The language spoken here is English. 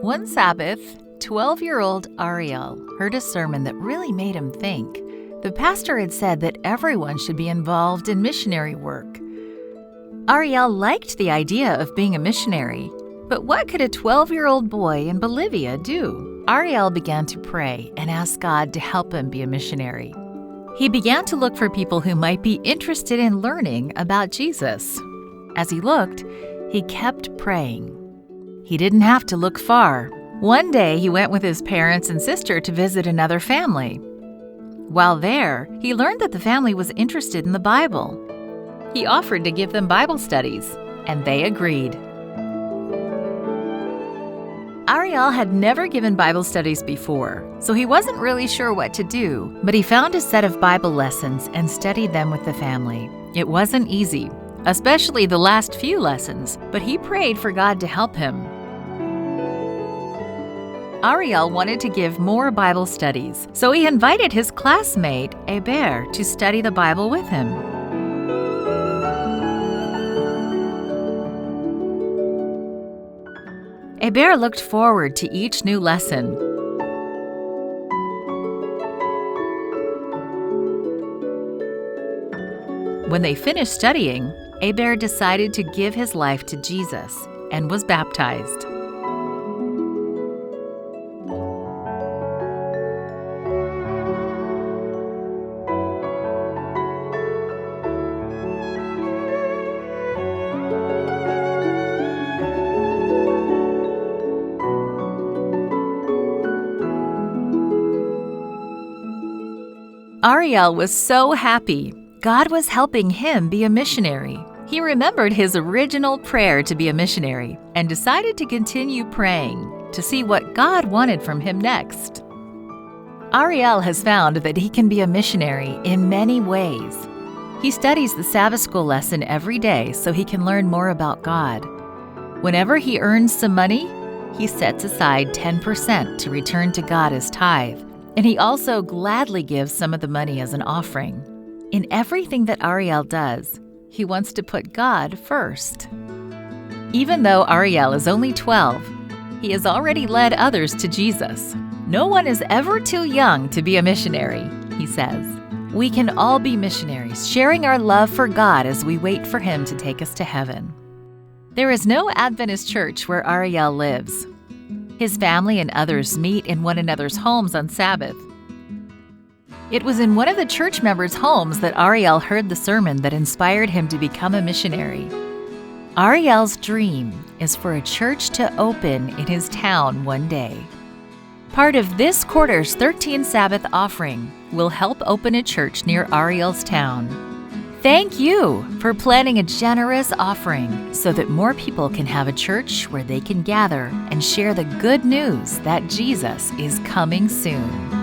One Sabbath, 12-year-old Ariel heard a sermon that really made him think. The pastor had said that everyone should be involved in missionary work. Ariel liked the idea of being a missionary, but what could a 12-year-old boy in Bolivia do? Ariel began to pray and ask God to help him be a missionary. He began to look for people who might be interested in learning about Jesus. As he looked, he kept praying. He didn't have to look far. One day, he went with his parents and sister to visit another family. While there, he learned that the family was interested in the Bible. He offered to give them Bible studies, and they agreed. Ariel had never given Bible studies before, so he wasn't really sure what to do, but he found a set of Bible lessons and studied them with the family. It wasn't easy, especially the last few lessons, but he prayed for God to help him. Ariel wanted to give more Bible studies, so he invited his classmate, Eber, to study the Bible with him. Eber looked forward to each new lesson. When they finished studying, Eber decided to give his life to Jesus and was baptized. Ariel was so happy. God was helping him be a missionary. He remembered his original prayer to be a missionary and decided to continue praying to see what God wanted from him next. Ariel has found that he can be a missionary in many ways. He studies the Sabbath school lesson every day so he can learn more about God. Whenever he earns some money, he sets aside 10% to return to God as tithe. And he also gladly gives some of the money as an offering. In everything that Ariel does, he wants to put God first. Even though Ariel is only 12, he has already led others to Jesus. No one is ever too young to be a missionary, he says. We can all be missionaries, sharing our love for God as we wait for him to take us to heaven. There is no Adventist church where Ariel lives. His family and others meet in one another's homes on Sabbath. It was in one of the church members' homes that Ariel heard the sermon that inspired him to become a missionary. Ariel's dream is for a church to open in his town one day. Part of this quarter's 13 Sabbath offering will help open a church near Ariel's town. Thank you for planning a generous offering so that more people can have a church where they can gather and share the good news that Jesus is coming soon.